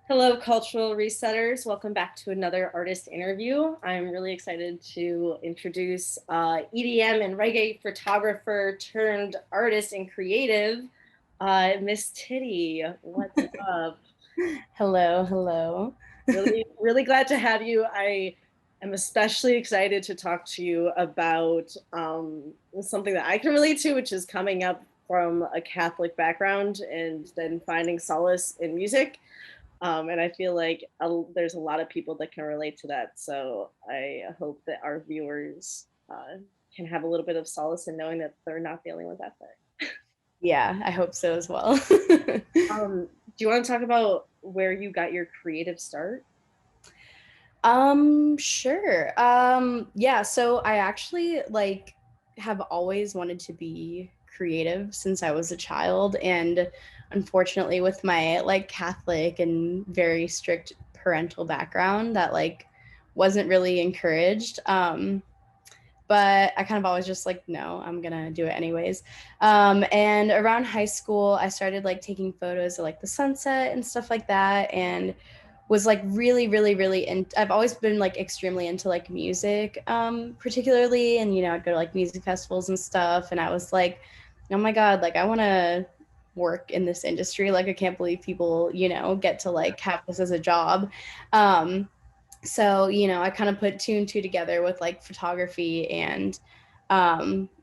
Hello, cultural resetters. Welcome back to another artist interview. I'm really excited to introduce EDM and reggae photographer turned artist and creative, Miss Tiddy. What's up? Hello. Really glad to have you. I am especially excited to talk to you about something that I can relate to, which is coming up from a Catholic background and then finding solace in music. And I feel like there's a lot of people that can relate to that. So I hope that our viewers can have a little bit of solace in knowing that they're not dealing with that thing. Yeah, I hope so as well. Do you want to talk about where you got your creative start? Sure. Yeah, so I actually have always wanted to be creative since I was a child, and unfortunately with my Catholic and very strict parental background that wasn't really encouraged. But I kind of always just no, I'm gonna do it anyways. And around high school, I started taking photos of the sunset and stuff like that, and was really I've always been extremely into music, particularly, and I'd go to music festivals and stuff, and I was like, oh my god, I want to work in this industry. I can't believe people get to have this as a job. So I kind of put two and two together with photography and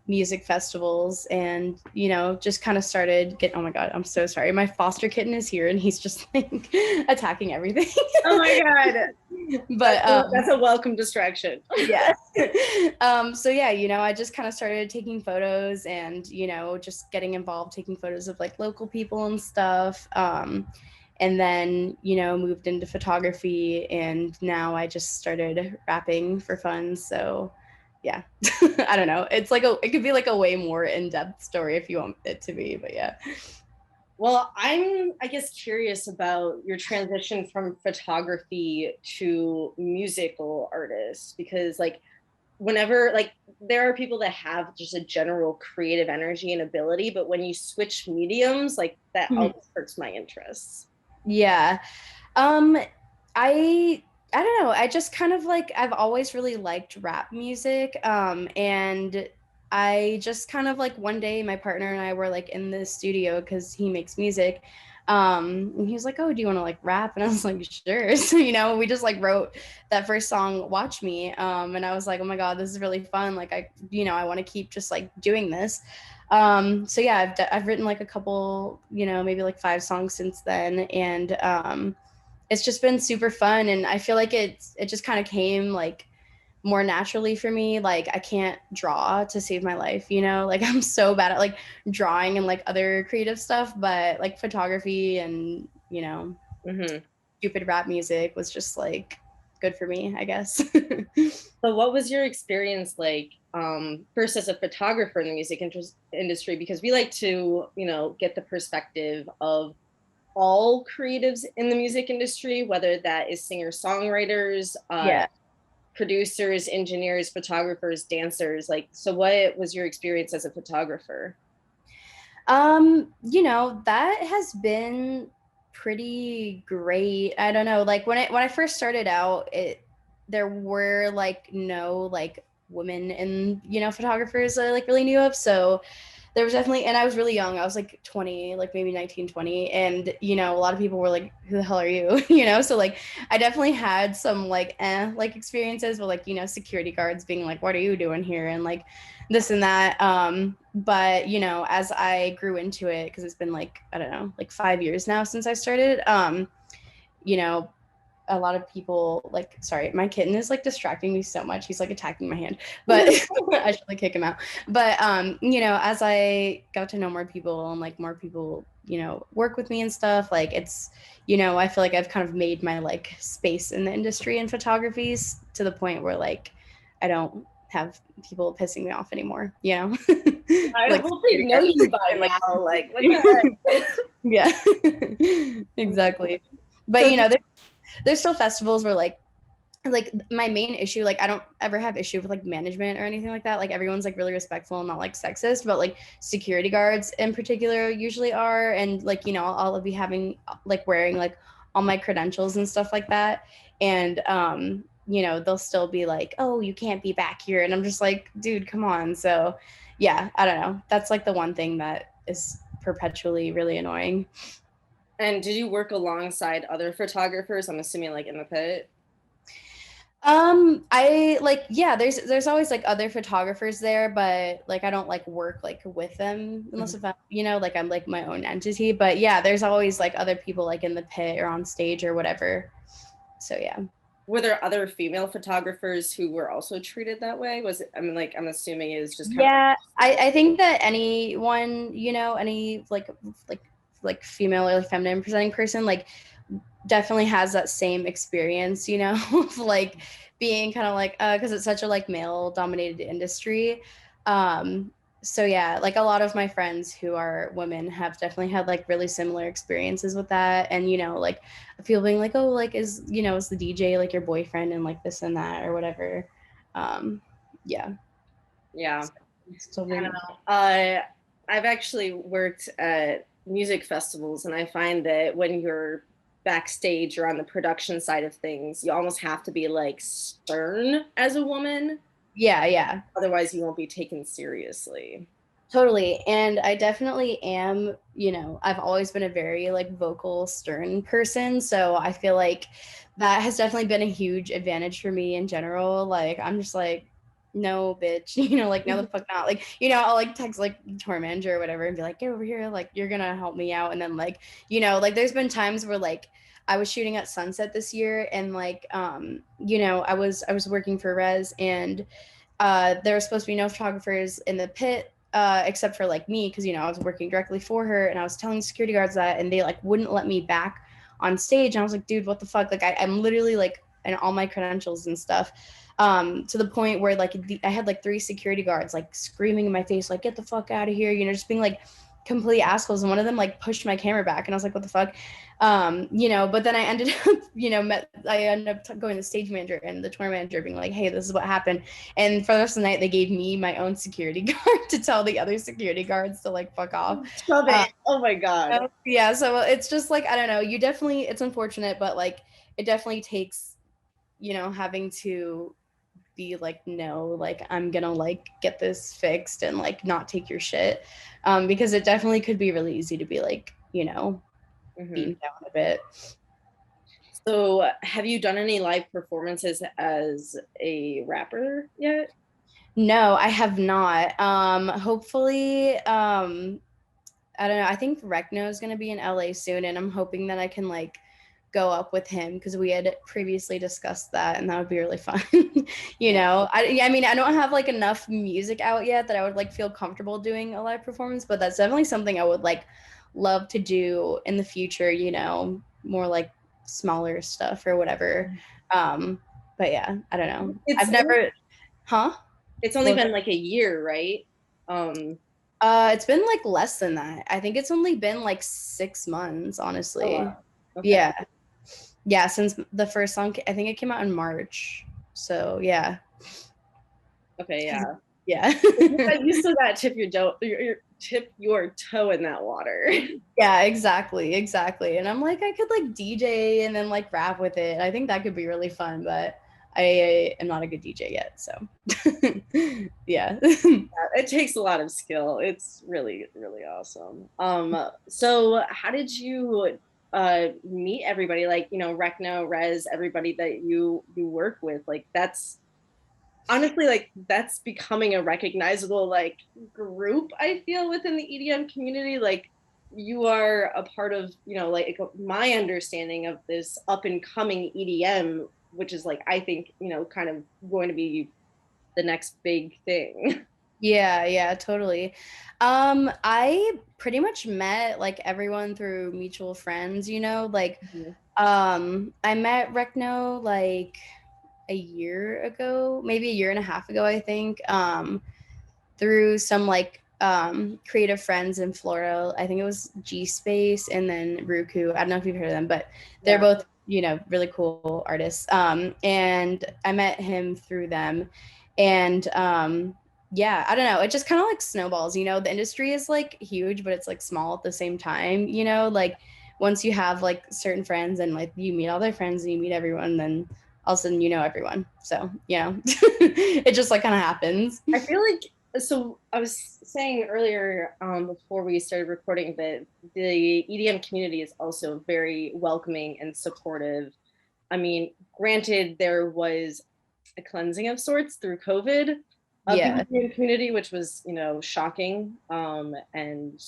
music festivals, and just kind of started getting, oh my god, I'm so sorry, my foster kitten is here and he's just attacking everything. Oh my god. But that's a welcome distraction. Yeah. So yeah, I just kind of started taking photos and just getting involved taking photos of local people and stuff, and then moved into photography, and now I just started rapping for fun. So yeah. I don't know, it's it could be a way more in-depth story if you want it to be, but yeah. Well, I guess, curious about your transition from photography to musical artists, because whenever there are people that have just a general creative energy and ability, but when you switch mediums, that always hurts my interests. Yeah. I don't know. I just kind of I've always really liked rap music. And I just kind of one day my partner and I were in the studio because he makes music. And he was like, oh, do you want to rap? And I was like, sure. So, we just wrote that first song, Watch Me. And I was like, oh my God, this is really fun. I want to keep just doing this. So yeah, I've written a couple, maybe 5 songs since then. And it's just been super fun. And I feel it just kind of came more naturally for me. I can't draw to save my life, I'm so bad at drawing and other creative stuff, but photography and, stupid rap music was just good for me, I guess. So what was your experience first as a photographer in the music industry? Because we like to, get the perspective of all creatives in the music industry, whether that is singers, songwriters, producers, engineers, photographers, dancers. So what was your experience as a photographer? That has been pretty great. I don't know, when I first started out, there were no women in photographers that I really knew of. So there was definitely, and I was really young. I was 20, maybe 19, 20. And, a lot of people were like, who the hell are you? So I definitely had some experiences with security guards being like, what are you doing here? And this and that. But, as I grew into it, because it's been I don't know, 5 years now since I started, a lot of people sorry, my kitten is distracting me so much. He's attacking my hand, but I should kick him out. But as I got to know more people and more people work with me and stuff, it's I feel I've kind of made my space in the industry and photographies to the point where I don't have people pissing me off anymore. I hope they know you by now. Yeah. Exactly. But so, there's still festivals where my main issue, I don't ever have issue with management or anything like that. Everyone's really respectful and not sexist, but security guards in particular usually are. And I'll be having wearing all my credentials and stuff like that. And you know, they'll still be like, oh, you can't be back here. And I'm just like, dude, come on. So yeah, I don't know. That's like the one thing that is perpetually really annoying. And did you work alongside other photographers? I'm assuming like in the pit. I like, yeah, there's always like other photographers there, but like I don't like work like with them unless if I, you know, like I'm like my own entity. But yeah, there's always like other people like in the pit or on stage or whatever. So yeah. Were there other female photographers who were also treated that way? Was it, I mean, like, I'm assuming it was just kind Yeah, I think that anyone, you know, any like female or like feminine presenting person, like definitely has that same experience, you know, of like being kind of like because it's such a like male dominated industry. Um, so yeah, like a lot of my friends who are women have definitely had like really similar experiences with that. And you know, like people being like, oh, like is, you know, is the DJ like your boyfriend and like this and that or whatever. Yeah. yeah. So I don't know. I've actually worked at music festivals, and I find that when you're backstage or on the production side of things, you almost have to be like stern as a woman. yeah. Otherwise, you won't be taken seriously. Totally. And I definitely am, you know, I've always been a very like vocal, stern person. So I feel like that has definitely been a huge advantage for me in general. Like, I'm just like, no, bitch, you know, like, no, the fuck not. Like, you know, I'll like text like tour manager or whatever and be like, get over here. Like, you're going to help me out. And then, like, you know, like, there's been times where like, I was shooting at Sunset this year and like, you know, I was working for Rezz and there were supposed to be no photographers in the pit except for like me because you know I was working directly for her and I was telling security guards that and they like wouldn't let me back on stage and I was like, dude, what the fuck, like I'm literally like in all my credentials and stuff to the point where like I had like 3 security guards like screaming in my face like get the fuck out of here, you know, just being like complete assholes, and one of them like pushed my camera back and I was like, what the fuck, you know, but then I ended up, you know, I ended up going to the stage manager and the tour manager being like, hey, this is what happened. And for the rest of the night, they gave me my own security guard to tell the other security guards to like fuck off. Stop it. Oh my God. Yeah. So it's just like, I don't know, you definitely, it's unfortunate, but like it definitely takes, you know, having to be like, no, like I'm gonna like get this fixed and like not take your shit. Because it definitely could be really easy to be like, you know, beaten down a bit. So have you done any live performances as a rapper yet? No, I have not. Hopefully, I don't know. I think Recno is going to be in LA soon, and I'm hoping that I can like go up with him because we had previously discussed that, and that would be really fun. You know, I mean, I don't have like enough music out yet that I would like feel comfortable doing a live performance, but that's definitely something I would like love to do in the future. You know, more like smaller stuff or whatever. But yeah, I don't know. I've never, huh? It's only been like a year, right? It's been like less than that. I think it's only been like 6 months, honestly. Oh, wow. Okay. Yeah. Yeah, since the first song, I think it came out in March. So yeah. Okay, yeah. Yeah. You still gotta tip your toe in that water. Yeah, exactly. And I'm like, I could like DJ and then like rap with it. I think that could be really fun, but I am not a good DJ yet, so yeah. It takes a lot of skill. It's really, really awesome. So how did you meet everybody? Like, you know, Recno, Rezz, everybody that you work with? Like, that's honestly like that's becoming a recognizable like group, I feel, within the EDM community. Like, you are a part of, you know, like my understanding of this up and coming EDM, which is like, I think, you know, kind of going to be the next big thing. Yeah, totally. I pretty much met like everyone through mutual friends, you know, like I met Recno like a year ago, maybe a year and a half ago, I think, through some like creative friends in Florida. I think it was G Space and then Ruku. I don't know if you've heard of them, but they're both, you know, really cool artists. And I met him through them. And yeah, I don't know. It just kind of like snowballs, you know, the industry is like huge, but it's like small at the same time, you know, like once you have like certain friends and like you meet all their friends and you meet everyone, then all of a sudden you know everyone. So, you know, it just like kind of happens. I feel like, so I was saying earlier, before we started recording, that the EDM community is also very welcoming and supportive. I mean, granted, there was a cleansing of sorts through COVID of the EDM community, which was, you know, shocking and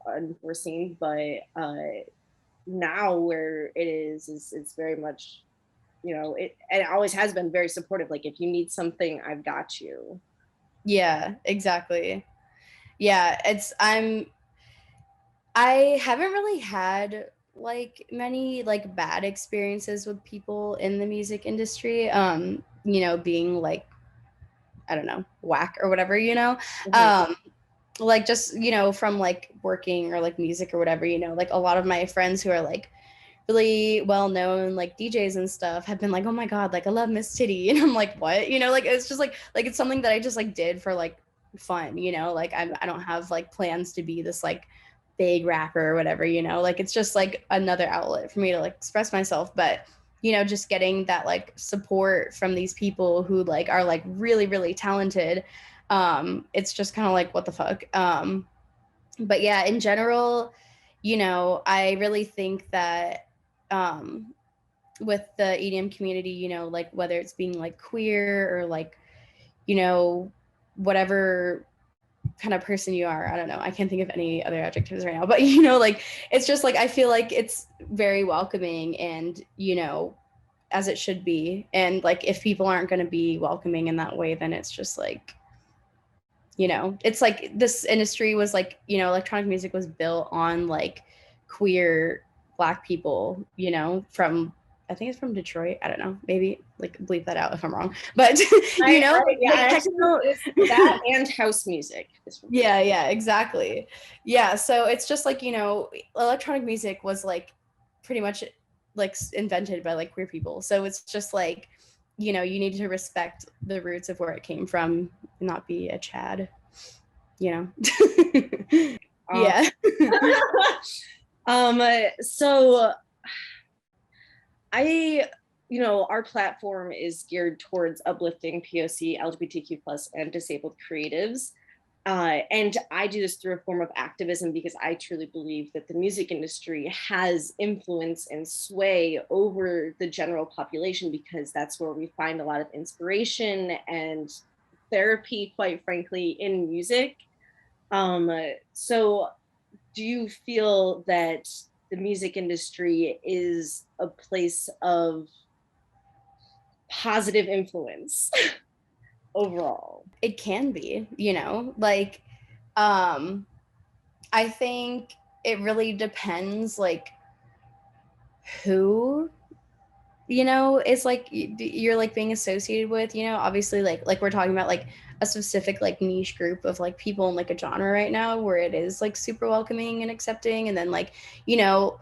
unforeseen, but now where it is it's very much, you know, it always has been very supportive. Like, if you need something, I've got you. Yeah, exactly. Yeah, I haven't really had like many like bad experiences with people in the music industry. You know, being like, I don't know, whack or whatever, you know. Mm-hmm. Like just, you know, from like working or like music or whatever, you know, like a lot of my friends who are like really well known like DJs and stuff have been like, oh my god, like I love Miss Tiddy, and I'm like, what, you know, like it's just like it's something that I just like did for like fun, you know, like I don't have like plans to be this like big rapper or whatever, you know, like it's just like another outlet for me to like express myself. But you know, just getting that like support from these people who like are like really really talented, it's just kind of like what the fuck. But yeah, in general, you know, I really think that um with the EDM community, you know, like whether it's being like queer or like, you know, whatever kind of person you are, I don't know, I can't think of any other adjectives right now, but you know, like it's just like I feel like it's very welcoming, and you know, as it should be. And like if people aren't going to be welcoming in that way, then it's just like, you know, it's like this industry was like, you know, electronic music was built on like queer Black people, you know, from, I think it's from Detroit. I don't know. Maybe like bleep that out if I'm wrong. But you know, I actually know that and house music. Yeah, exactly. Yeah, so it's just like, you know, electronic music was like pretty much like invented by like queer people. So it's just like, you know, you need to respect the roots of where it came from and not be a Chad, you know. Yeah. So I, you know, our platform is geared towards uplifting POC, LGBTQ plus, and disabled creatives. And I do this through a form of activism because I truly believe that the music industry has influence and sway over the general population, because that's where we find a lot of inspiration and therapy, quite frankly, in music. So do you feel that the music industry is a place of positive influence overall? It can be, you know, like um I think it really depends like who, you know, it's like you're like being associated with, you know, obviously like we're talking about like a specific like niche group of like people in like a genre right now where it is like super welcoming and accepting. And then like, you know,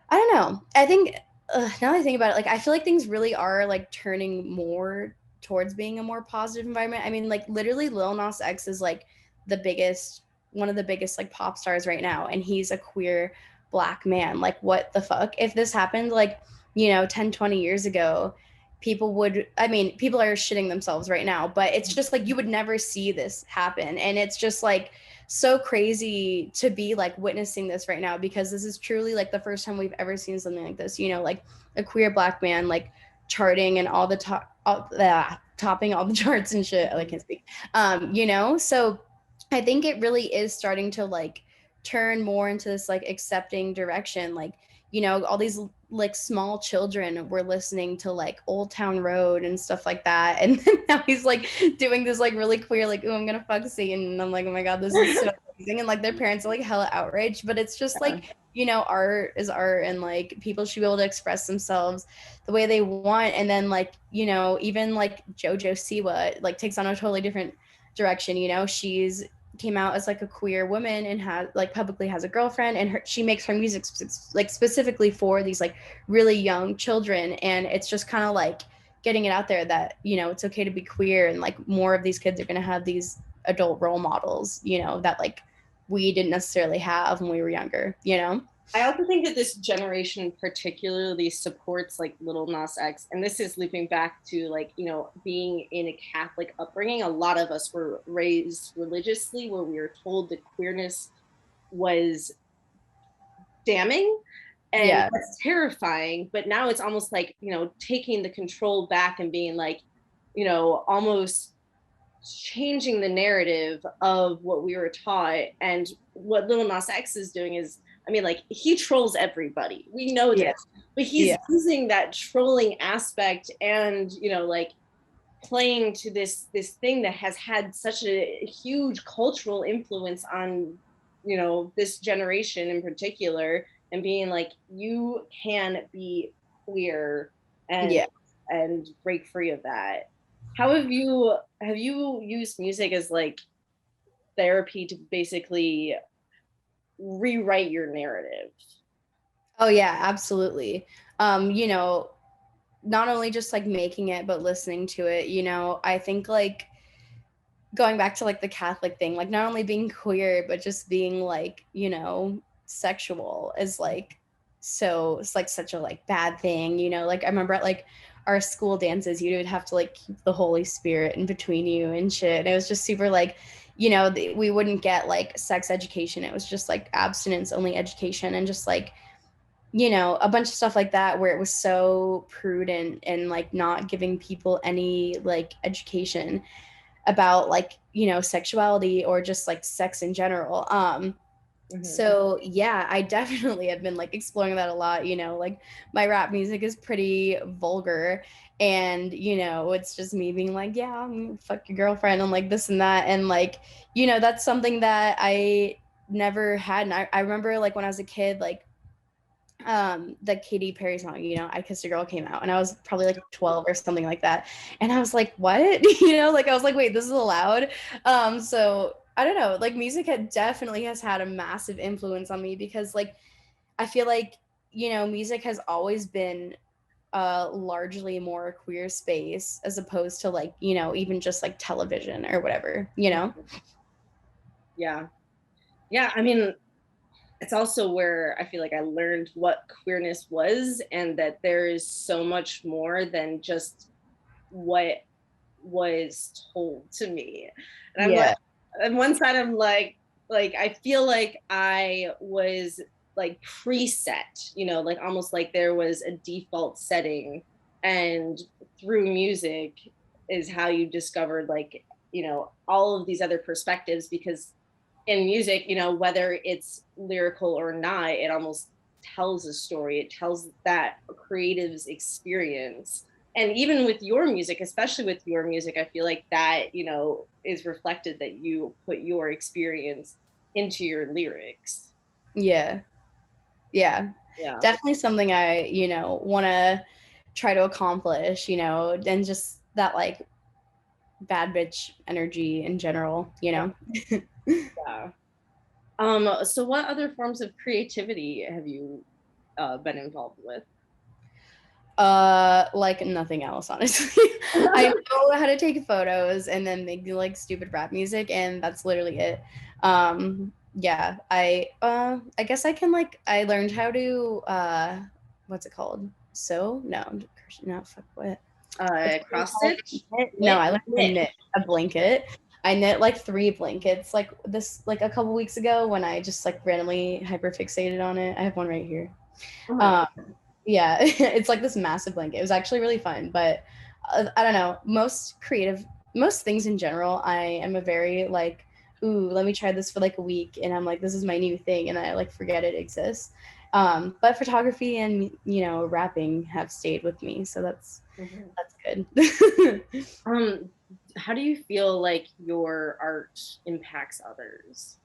I don't know, I think now that I think about it, like I feel like things really are like turning more towards being a more positive environment. I mean, like literally Lil Nas X is like the biggest, one of the biggest like pop stars right now, and he's a queer Black man. Like what the fuck if this happened like, you know, 10-20 years ago, people would, I mean, people are shitting themselves right now, but it's just like you would never see this happen. And it's just like so crazy to be like witnessing this right now, because this is truly like the first time we've ever seen something like this, you know, like a queer Black man like charting and all the topping all the charts and shit. I can't speak. You know, so I think it really is starting to like turn more into this like accepting direction. Like, you know, all these like small children were listening to like Old Town Road and stuff like that, and now he's like doing this like really queer like, oh, I'm gonna fuck Satan, and I'm like, oh my god, this is so amazing. And like their parents are like hella outraged, but it's just like, you know, art is art, and like people should be able to express themselves the way they want. And then like, you know, even like JoJo Siwa like takes on a totally different direction. You know, she's came out as like a queer woman and has like publicly has a girlfriend, and she makes her music like specifically for these like really young children. And it's just kind of like getting it out there that, you know, it's okay to be queer, and like more of these kids are going to have these adult role models, you know, that like we didn't necessarily have when we were younger, you know. I also think that this generation particularly supports like Lil Nas X, and this is looping back to like, you know, being in a Catholic upbringing. A lot of us were raised religiously where we were told that queerness was damning, and Yeah. that's terrifying. But now it's almost like, you know, taking the control back and being like, you know, almost changing the narrative of what we were taught. And what Lil Nas X is doing is, I mean, like, he trolls everybody. We know Yeah. this, but he's Yeah. using that trolling aspect and, you know, like playing to this thing that has had such a huge cultural influence on, you know, this generation in particular, and being like, you can be queer and Yeah. break free of that. How have you used music as like therapy to basically rewrite your narrative? Oh yeah, absolutely. You know, not only just like making it, but listening to it, you know, I think like going back to like the Catholic thing, like not only being queer, but just being like, you know, sexual is like, so it's like such a like bad thing, you know, like I remember at like our school dances, you would have to like keep the Holy Spirit in between you and shit. And it was just super like, you know, we wouldn't get like sex education. It was just like abstinence only education and just like, you know, a bunch of stuff like that where it was so prudent and like not giving people any like education about like, you know, sexuality or just like sex in general. So yeah, I definitely have been like exploring that a lot, you know, like my rap music is pretty vulgar and, you know, it's just me being like, yeah, I'm fuck your girlfriend and like this and that. And like, you know, that's something that I never had. And I remember like when I was a kid, like the Katy Perry song, you know, I Kissed a Girl came out and I was probably like 12 or something like that. And I was like, what? You know, like I was like, wait, this is allowed. So I don't know, like music definitely has had a massive influence on me because like I feel like, you know, music has always been largely more queer space as opposed to like, you know, even just like television or whatever, you know? Yeah. Yeah, I mean, it's also where I feel like I learned what queerness was, and that there is so much more than just what was told to me. And I'm like, Yeah. on one side, I'm like I feel like I was like preset, you know, like almost like there was a default setting, and through music is how you discovered like, you know, all of these other perspectives. Because in music, you know, whether it's lyrical or not, it almost tells a story. It tells that creative's experience. And even with your music, especially with your music, I feel like that, you know, is reflected, that you put your experience into your lyrics. Yeah. Yeah. Yeah. Definitely something I, you know, want to try to accomplish, you know, and just that like bad bitch energy in general, you know. Yeah. So what other forms of creativity have you been involved with? Like nothing else, honestly. I know how to take photos and then make like stupid rap music, and that's literally it. Yeah, I guess I can like I learned how to what's it called? Sew? No, fuck what? What's it Cross called? stitch, No, knit, I learned how to knit. knit a blanket. I knit like 3 blankets like this like a couple weeks ago when I just like randomly hyper fixated on it. I have one right here. Oh my Um, God. yeah, it's like this massive blanket. It was actually really fun, but I don't know. Most things in general, I am a very like, ooh, let me try this for like a week, and I'm like, this is my new thing, and I like forget it exists. But photography and you know rapping have stayed with me, so Mhm. that's good. Um, how do you feel like your art impacts others?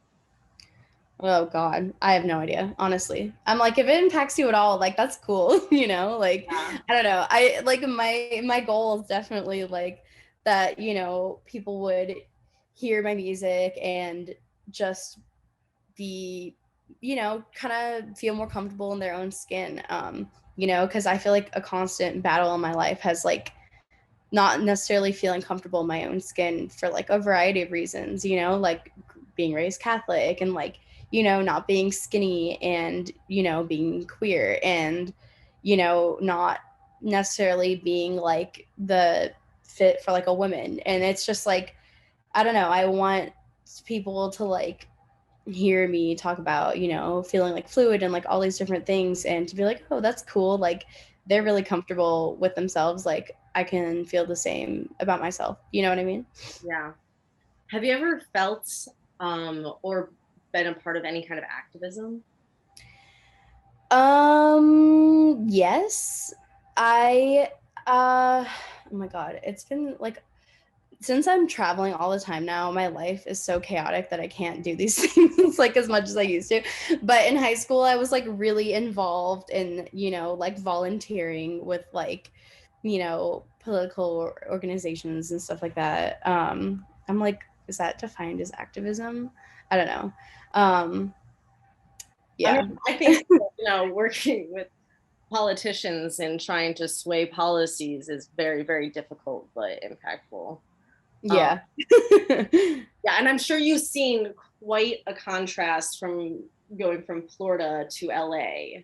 Oh God, I have no idea. Honestly, I'm like, if it impacts you at all, like that's cool, you know. Like, Yeah. I don't know. I like my goal is definitely like that. You know, people would hear my music and just be, you know, kind of feel more comfortable in their own skin. You know, because I feel like a constant battle in my life has like not necessarily feeling comfortable in my own skin for like a variety of reasons. You know, like being raised Catholic and like you know, not being skinny and, you know, being queer and, you know, not necessarily being like the fit for like a woman. And it's just like, I don't know, I want people to like hear me talk about, you know, feeling like fluid and like all these different things and to be like, oh, that's cool. Like they're really comfortable with themselves. Like I can feel the same about myself. You know what I mean? Yeah. Have you ever felt or been a part of any kind of activism? Yes. I oh my god, it's been like since I'm traveling all the time now, my life is so chaotic that I can't do these things like as much as I used to. But in high school, I was like really involved in, you know, like volunteering with like, you know, political organizations and stuff like that. I'm like, is that defined as activism? I don't know. I Yeah. mean, I think, you know, working with politicians and trying to sway policies is very, very difficult but impactful. Um, Yeah. yeah, and I'm sure you've seen quite a contrast from going from Florida to LA.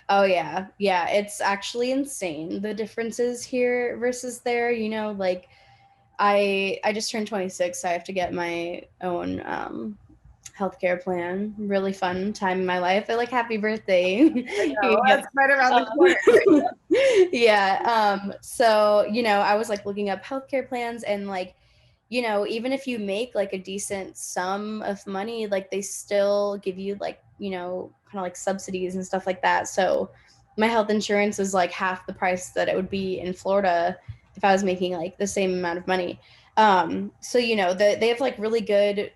Oh yeah. Yeah, it's actually insane the differences here versus there, you know, like I just turned 26, so I have to get my own healthcare plan. Really fun time in my life. I like happy birthday. I Here you know, go. that's right around the corner. Yeah. So, you know, I was like looking up healthcare plans and like, you know, even if you make like a decent sum of money, like they still give you like, you know, kind of like subsidies and stuff like that. So my health insurance is like half the price that it would be in Florida if I was making like the same amount of money. So, you know, they have like really good,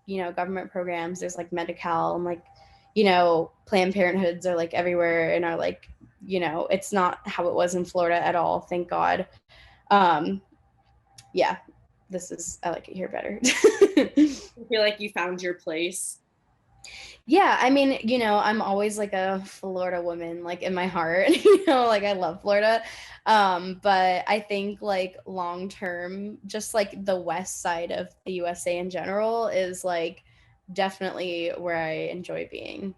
you know, government programs. There's like Medi-Cal and like, you know, Planned Parenthoods are like everywhere and are like, you know, it's not how it was in Florida at all, thank God. Um, yeah, I like it here better. I feel like you found your place. Yeah, I mean, you know, I'm always like a Florida woman, like in my heart, you know, like I love Florida. But I think like long term, just like the west side of the USA in general is like definitely where I enjoy being.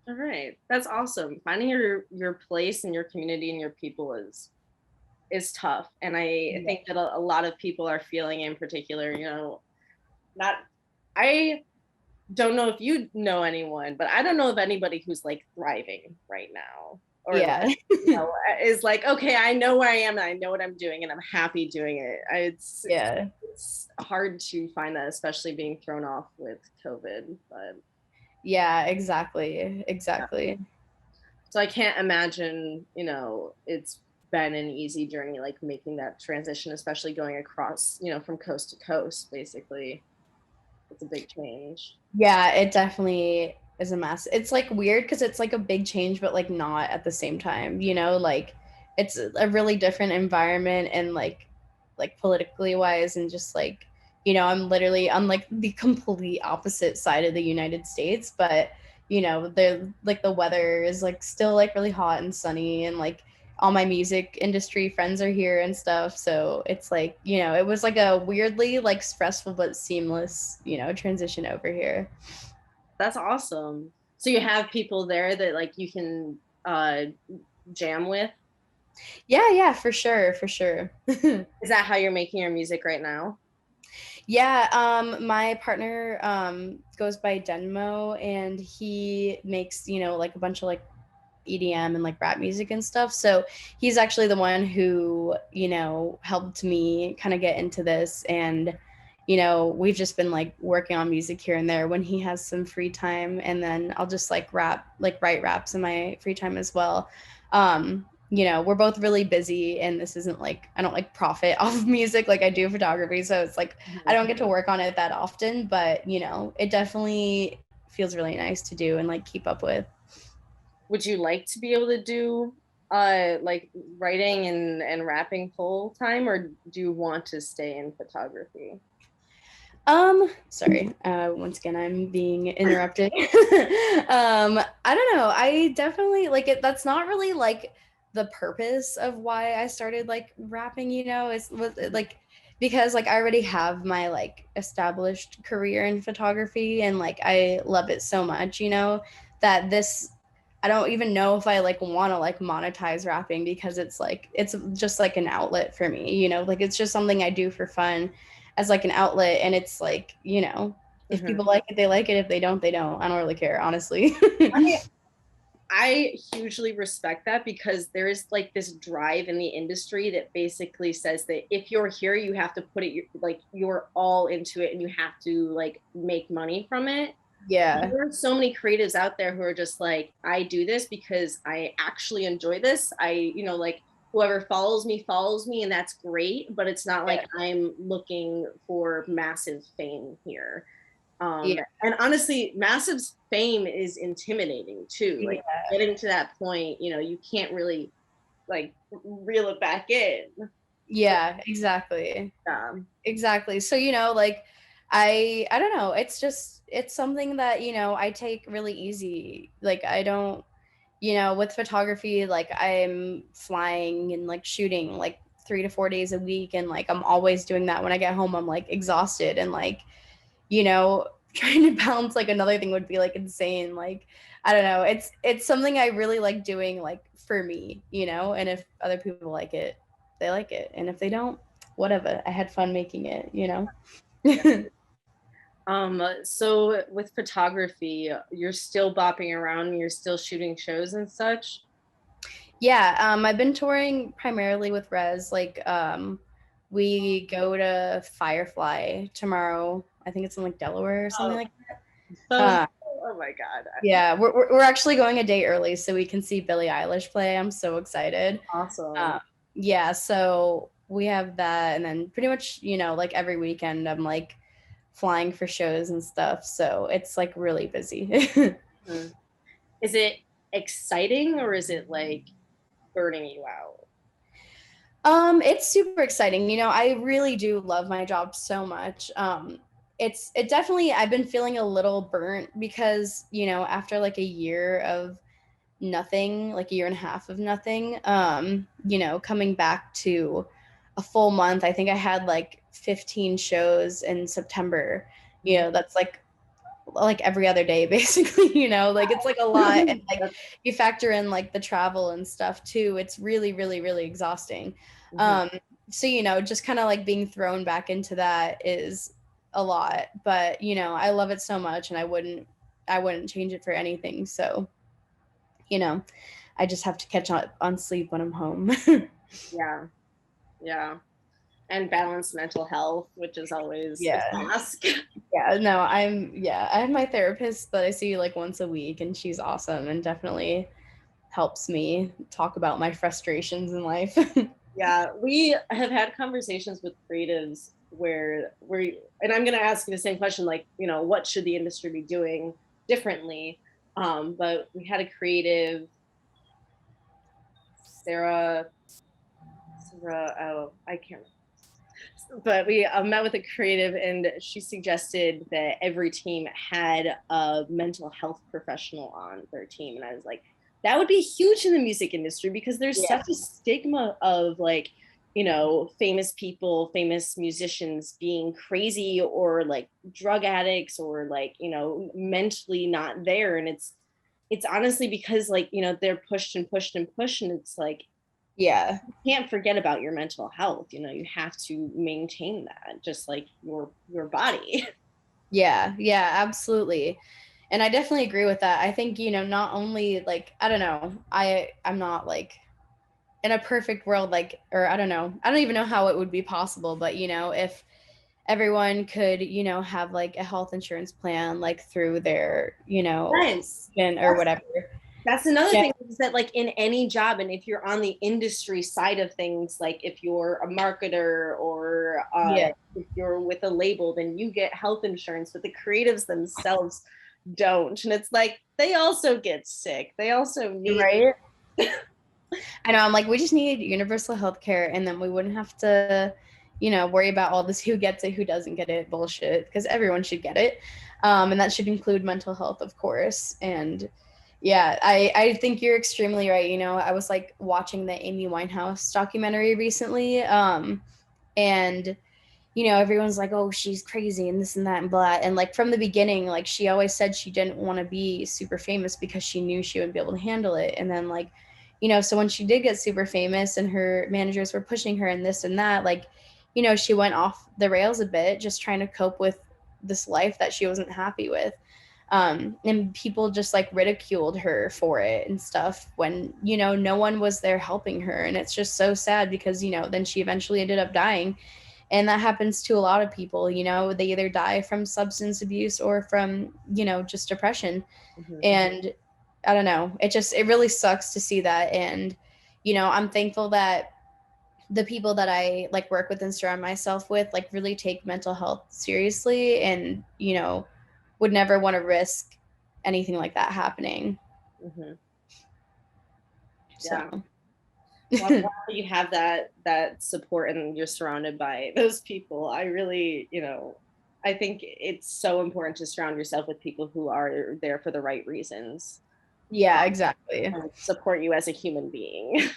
All right, that's awesome. Finding your place and your community and your people is tough, and I Yeah. think that a lot of people are feeling in particular. You know, not I don't know if you know anyone, but I don't know of anybody who's like thriving right now or like, Yeah. you know, is like, okay, I know where I am and I know what I'm doing and I'm happy doing it. Yeah. It's hard to find that, especially being thrown off with COVID. But Yeah, exactly. yeah. Exactly. So I can't imagine, you know, it's been an easy journey, like making that transition, especially going across, you know, from coast to coast, basically. It's a big change. Yeah, it definitely is a mess. It's like weird because it's like a big change, but like not at the same time, you know, like it's a really different environment and like politically wise and just like, you know, I'm literally on like the complete opposite side of the United States, but you know, they're like the weather is like still like really hot and sunny and like all my music industry friends are here and stuff. So it's like, you know, it was like a weirdly like stressful but seamless, you know, transition over here. That's awesome. So you have people there that like you can jam with. Yeah, yeah, for sure, for sure. Is that how you're making your music right now? Yeah, my partner goes by Denmo and he makes, you know, like a bunch of like EDM and like rap music and stuff. So he's actually the one who, you know, helped me kind of get into this. And, you know, we've just been like working on music here and there when he has some free time. And then I'll just like write raps in my free time as well. You know, we're both really busy and this isn't like, I don't like profit off of music like I do photography. So it's like, I don't get to work on it that often, but, you know, it definitely feels really nice to do and like keep up with. Would you like to be able to do like writing and rapping full time, or do you want to stay in photography? Sorry. Once again, I'm being interrupted. I don't know. I definitely like it. That's not really like the purpose of why I started like rapping, you know, like because like I already have my like established career in photography, and like I love it so much, you know, that this, I don't even know if I like want to like monetize rapping, because it's like it's just like an outlet for me, you know, like it's just something I do for fun as like an outlet. And it's like, you know, if Mhm. people like it, they like it. If they don't, they don't. I don't really care, honestly. I hugely respect that, because there is like this drive in the industry that basically says that if you're here, you have to put it like you're all into it and you have to like make money from it. Yeah. There are so many creatives out there who are just like, I do this because I actually enjoy this. Like whoever follows me, and that's great, but it's not like I'm looking for massive fame here. Yeah. And honestly, massive fame is intimidating too. Yeah. Like getting to that point, you can't really like reel it back in. Yeah, exactly. Um, Exactly. So, you know, like I don't know, it's just it's something that, you know, I take really easy. Like I don't, you know, with photography, like I'm flying and like shooting like 3 to 4 days a week, and like I'm always doing that. When I get home, I'm like exhausted, and like, you know, trying to balance like another thing would be like insane. Like I don't know. It's something I really like doing like for me, you know, and if other people like it, they like it. And if they don't, whatever. I had fun making it, you know? yeah. So with photography, you're still bopping around, you're still shooting shows and such. Yeah, I've been touring primarily with Rezz. Like, we go to Firefly tomorrow. I think it's in like Delaware or something Oh, like so, that. oh my God. Yeah, we're actually going a day early so we can see Billie Eilish play. I'm so excited. Awesome. Um, yeah, so we have that, and then pretty much, you know, like every weekend I'm like flying for shows and stuff. So it's like really busy. Mhm. Is it exciting or is it like burning you out? It's super exciting. You know, I really do love my job so much. It definitely, I've been feeling a little burnt because, you know, after like a year of nothing, like a year and a half of nothing, you know, coming back to a full month, I think I had like 15 shows in September. You know, that's like every other day basically, you know, like it's like a lot. And like you factor in like the travel and stuff too, it's really really really exhausting. Mhm. um so, you know, just kind of like being thrown back into that is a lot, but you know, I love it so much, and I wouldn't change it for anything. So, you know, I just have to catch up on sleep when I'm home. Yeah, yeah. And balance mental health, which is always a Yeah. task. Yeah, no, I have my therapist that I see like once a week, and she's awesome and definitely helps me talk about my frustrations in life. Yeah, we have had conversations with creatives and I'm going to ask you the same question, like, what should the industry be doing differently? But we had a creative, Sarah, oh, I can't but we met with a creative, and she suggested that every team had a mental health professional on their team. And I was like, that would be huge in the music industry, because there's Yeah. such a stigma of like, famous people, famous musicians being crazy or like drug addicts or like, mentally not there. And it's honestly because like, they're pushed and pushed and pushed. And it's like, Yeah. can't forget about your mental health. You have to maintain that, just like your body. Yeah. Yeah, absolutely. And I definitely agree with that. I think, you know, not only like, I don't know, I'm not like in a perfect world, like, or I don't know, I don't even know how it would be possible, but you know, if everyone could, you know, have like a health insurance plan like through their, you know, Yes, or whatever. that's another Yeah. thing, is that like in any job, and if you're on the industry side of things, like if you're a marketer or Yeah. if you're with a label, then you get health insurance, but the creatives themselves don't. And it's like they also get sick, they also need. Right. I know. I'm like, we just need universal health care, and then we wouldn't have to, you know, worry about all this who gets it, who doesn't get it bullshit, because everyone should get it. And that should include mental health, of course. And yeah, I think you're extremely right. You know, I was like watching the Amy Winehouse documentary recently. And you know, everyone's like, oh, she's crazy and this and that and blah. And like from the beginning, like she always said she didn't want to be super famous because she knew she wouldn't be able to handle it. And then like, you know, so when she did get super famous and her managers were pushing her and this and that, like, you know, she went off the rails a bit, just trying to cope with this life that she wasn't happy with. And people just like ridiculed her for it and stuff when, you know, no one was there helping her. And it's just so sad because, you know, then she eventually ended up dying. And that happens to a lot of people, you know, they either die from substance abuse or from, you know, just depression. Mm-hmm. And I don't know, it really sucks to see that. And, you know, I'm thankful that the people that I like work with and surround myself with like really take mental health seriously and, you know, would never want to risk anything like that happening. Mm-hmm. So. Yeah. Well, I'm glad that you have that support and you're surrounded by those people. I really, you know, I think it's so important to surround yourself with people who are there for the right reasons. Yeah, exactly. And support you as a human being.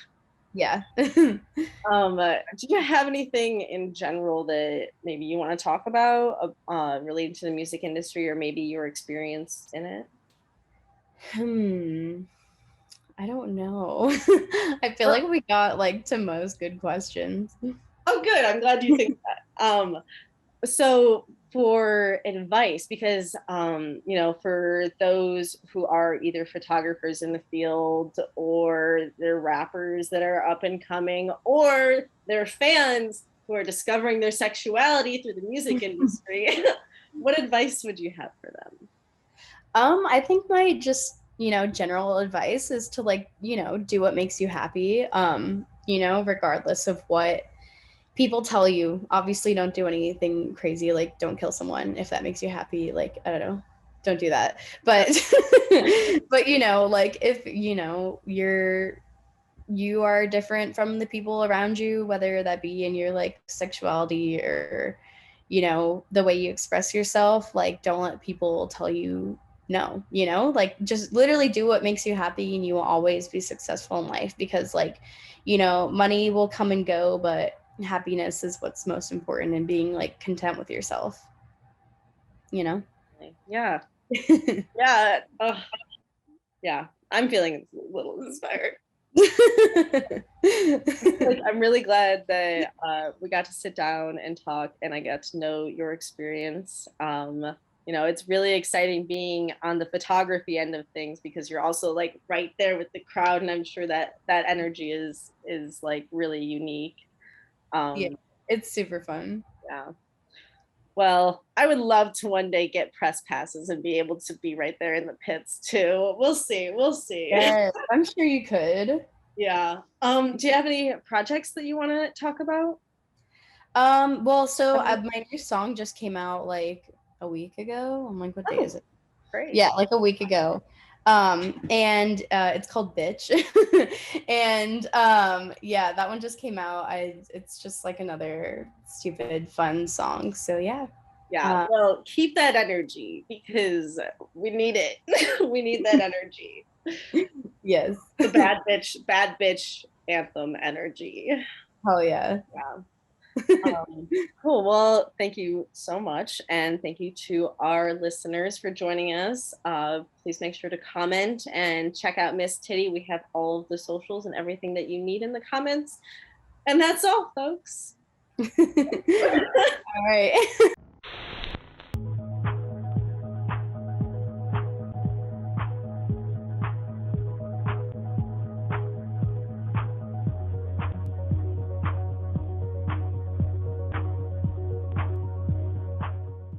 Yeah. Do you have anything in general that maybe you want to talk about related to the music industry or maybe your experience in it? I don't know. I feel like we got like to most good questions. Oh, good. I'm glad you think that. So for advice, because you know, for those who are either photographers in the field or they're rappers that are up and coming, or they're fans who are discovering their sexuality through the music industry, what advice would you have for them? I think my just, you know, general advice is to like, you know, do what makes you happy. You know, regardless of what people tell you. Obviously don't do anything crazy, like don't kill someone if that makes you happy. Like, I don't know. Don't do that. But but you know, like if you know you are different from the people around you, whether that be in your like sexuality or, you know, the way you express yourself, like don't let people tell you no, you know, like just literally do what makes you happy and you will always be successful in life because like, you know, money will come and go, but happiness is what's most important and being like content with yourself, you know? Yeah. Yeah. Oh, yeah. I'm feeling a little inspired. Like, I'm really glad that we got to sit down and talk and I got to know your experience. You know, it's really exciting being on the photography end of things because you're also like right there with the crowd and I'm sure that that energy is like really unique. Yeah, Um, it's super fun. yeah. Well, I would love to one day get press passes and be able to be right there in the pits too. We'll see. We'll see. Yes, I'm sure you could. Yeah. Do you have any projects that you want to talk about? Well, so my new song just came out like a week ago. I'm like, what day is Oh, it? great. Yeah, like a week ago. And it's called Bitch. And yeah, that one just came out. It's just like another stupid fun song. So yeah. Yeah. Well, keep that energy because we need it. We need that energy. Yes. The bad bitch anthem energy. Oh yeah. Yeah. Cool. Well, thank you so much. And thank you to our listeners for joining us. Please make sure to comment and check out Miss Tiddy. We have all of the socials and everything that you need in the comments. And that's all, folks. All right.